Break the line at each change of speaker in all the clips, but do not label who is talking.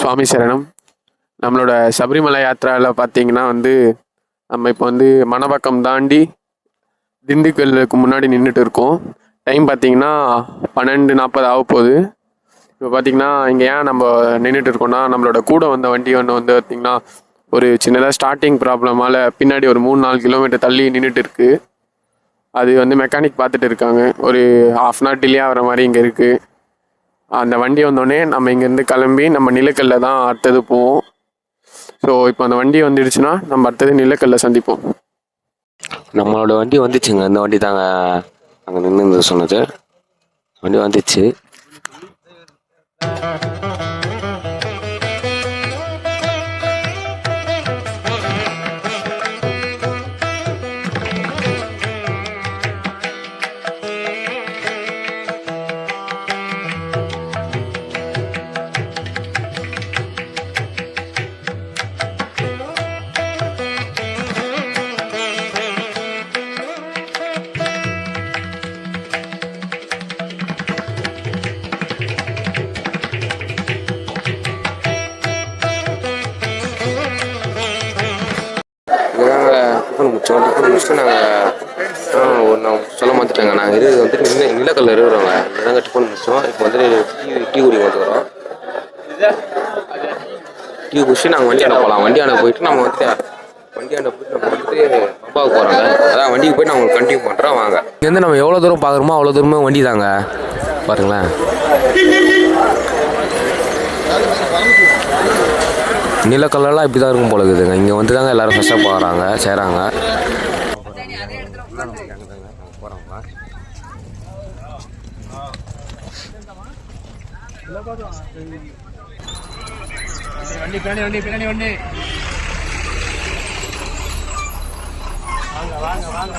சுவாமி சரணம். நம்மளோட சபரிமலை யாத்திராவில் பார்த்தீங்கன்னா நம்ம இப்போ மணப்பாக்கம் தாண்டி திண்டுக்கல்லுக்கு முன்னாடி நின்றுட்டு இருக்கோம். டைம் பார்த்தீங்கன்னா 12:40 ஆக போகுது. இப்போ பார்த்தீங்கன்னா இங்கே ஏன் நம்ம நின்றுட்டு இருக்கோம்னா, நம்மளோட கூட வந்த வண்டி ஒன்று பார்த்திங்கன்னா ஒரு சின்னதாக ஸ்டார்டிங் ப்ராப்ளமால் பின்னாடி ஒரு 3-4 கிலோமீட்டர் தள்ளி நின்றுட்டு இருக்குது. அது மெக்கானிக் பார்த்துட்டு இருக்காங்க. ஒரு 1/2 hour டிலே ஆகிற மாதிரி இங்கே இருக்குது. அந்த வண்டி வந்தோடனே நம்ம இங்கேருந்து கிளம்பி நம்ம நிலக்கல்ல தான் அடுத்தது போவோம். ஸோ இப்போ அந்த வண்டி வந்துடுச்சுன்னா நம்ம அடுத்தது நிலக்கல்ல சந்திப்போம்.
நம்மளோட வண்டி வந்துச்சுங்க. அந்த வண்டி தாங்க அங்கே நின்று சொன்னது. வண்டி வந்துச்சு. முடிச்சுட்டு நாங்கள் சொல்ல மாற்றிட்டாங்க. நாங்கள் நிலக்கல்ல இருக்கிறோங்க. நாங்கள் டிஃபன் முடிச்சோம். இப்போ டீ குடி வந்துக்கிறோம். டீ குடிச்சு நாங்கள் வண்டியாண்ட போகலாம். வண்டியாண்ட போயிட்டு நம்ம பம்பாவுக்கு போகிறோங்க. அதான் வண்டிக்கு போய் நான் உங்களுக்கு கண்டினியூ பண்ணுறோம். வாங்க. இங்கேருந்து நம்ம எவ்வளோ தூரம் பார்க்குறோமோ அவ்வளோ தூரமே வண்டி தாங்க. பாருங்களேன், நிலக்கல்லாம் இப்படி தான் இருக்கும் போல இருக்குதுங்க. இங்கே தாங்க எல்லோரும் ஃப்ரெஷ்ஷாக போகிறாங்க, செய்கிறாங்க.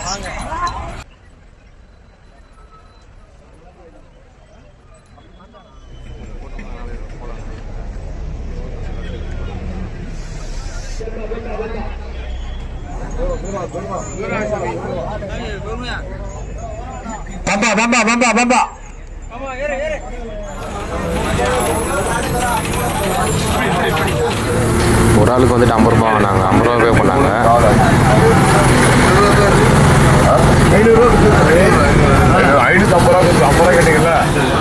வாங்க. பம்பா ஒரு ஆளுக்கு 50 ரூபா வாங்கினாங்க. 50 ரூபா பே பண்ணாங்க.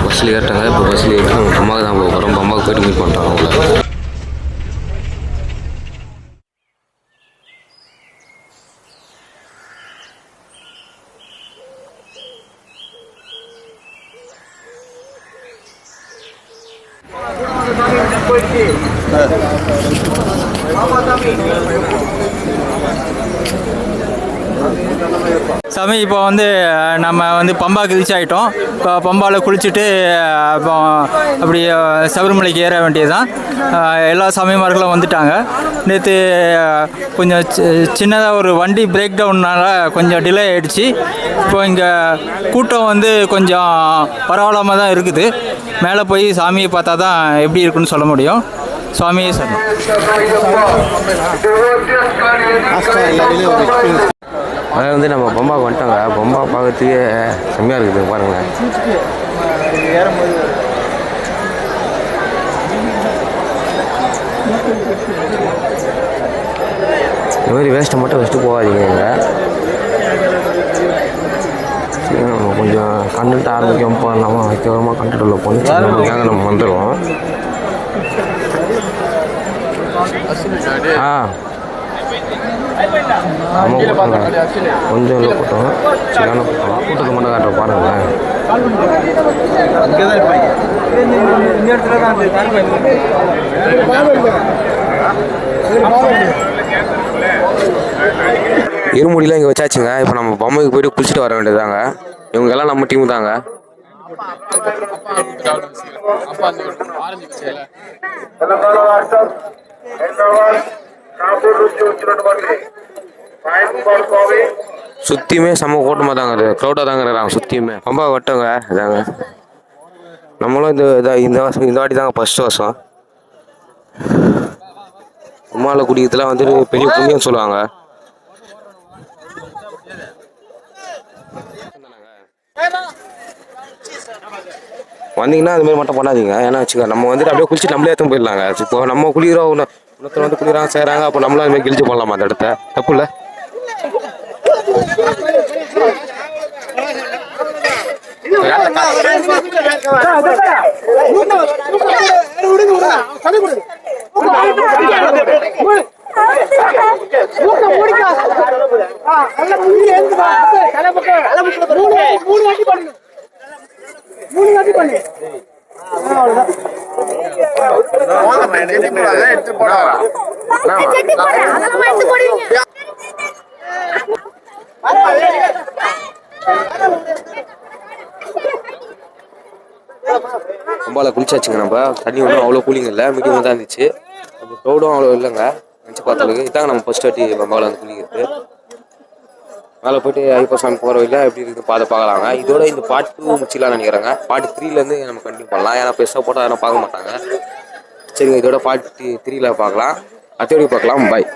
பஸ்ஸில் ஏறிட்டாங்க. இப்போ பஸ்ஸில் ஏறிட்டு நம்ம பம்பாவுக்கு தான் போகிறோம். பம்பாவுக்கு போய்ட்டு மீட் பண்ணுறோம் அவங்கள.
சாமி, இப்போ நம்ம பம்பாவுக்கு ரீச் ஆகிட்டோம். இப்போ பம்பாவில் குளிச்சுட்டு இப்போ அப்படி சபரிமலைக்கு ஏற வேண்டியதுதான். எல்லா சாமிமார்களும் வந்துட்டாங்க. நேற்று கொஞ்சம் சின்னதாக ஒரு வண்டி பிரேக் டவுன்னால் கொஞ்சம் டிலே ஆகிடுச்சு. இப்போ இங்கே கூட்டம் கொஞ்சம் பரவாயில்லாமல் தான் இருக்குது. மேலே போய் சாமியை பார்த்தா தான் எப்படி இருக்குன்னு சொல்ல முடியும். சுவாமியே சொல்லணும்.
அதை நம்ம பம்பாவுக்கு வந்துட்டோங்க. பம்பா பார்க்கறதுக்கே செம்மையாக இருக்குது. பாருங்கள், இந்த மாதிரி வேஸ்ட்டை மட்டும் வச்சுட்டு போகாதீங்க. இங்கே நம்ம கொஞ்சம் கண்டென்ட் ஆரம்பிக்க போகலாமா, வைக்கவரமாக கண்டென்ட் உள்ள போனுக்காக நம்ம வந்துடுவோம். கொஞ்சம் உள்ள கூட்டம், சரியான கூட்டத்தை மட்டும் காட்டுற பாருங்களேன். இருமுடிலாம் இங்கே வச்சாச்சுங்க. இப்போ நம்ம பொம்மைக்கு போய்ட்டு குளிச்சுட்டு வர வேண்டியதாங்க. இவங்கெல்லாம் நம்ம டீமு தாங்க. சுத்தியுமே செம்ம கூட்டமாக தாங்க இருக்குது. க்ரௌடாக தாங்க இருக்கிறாங்க சுத்தியுமே. ரொம்ப வட்டங்க இதாங்க. நம்மளும் இந்த வாட்டி தாங்க ஃபர்ஸ்ட் வருஷம். அம்மாவில் குடிக்கிறதுலாம் பெரிய புண்ணியம் சொல்லுவாங்க. வந்தீங்கன்னா அது மாதிரி மட்டும் பண்ணாதீங்க. ஏன்னா வச்சுக்க நம்ம வந்துட்டு அப்படியே குளிச்சு நம்மளே எடுத்து போயிடலாங்க. இப்போ நம்ம குளிக்கிறோம், இன்னொருத்தர் வந்து குளிக்கிறாங்க செய்கிறாங்க, அப்போ நம்மளும் அது மாதிரி கிழிச்சு போடலாமா அந்த இடத்த? தப்பு இல்லை. பம்பால குளிச்சாச்சுங்க. நம்ம தண்ணி ஒன்றும் அவ்வளோ கூலிங் இல்லை, மீடியமாக தான் இருந்துச்சு. நம்ம க்ரௌடும் அவ்வளோ இல்லைங்க நினச்சி பார்த்தளவுக்கு. இதாங்க நம்ம ஃபர்ஸ்ட் வாட்டி பம்பாவில் வந்து குளிக்கிறது. மேலே போய்ட்டு ஐயப்ப சாமி போகிற வழியில் எப்படி இருக்குது பார்க்கலாங்க. இதோட இந்த பார்ட் 2 முடிச்சிடலாம்னு நினைக்கிறேங்க. பார்ட் 3லேருந்து நம்ம கண்டினியூ பண்ணலாம். ஏன்னா பெருசாக போட்டால் யாரும் பார்க்க மாட்டாங்க. சரிங்க, இதோட பார்ட் 3ல் பார்க்கலாம். அடுத்த வீடியோ பார்க்கலாம். பாய்.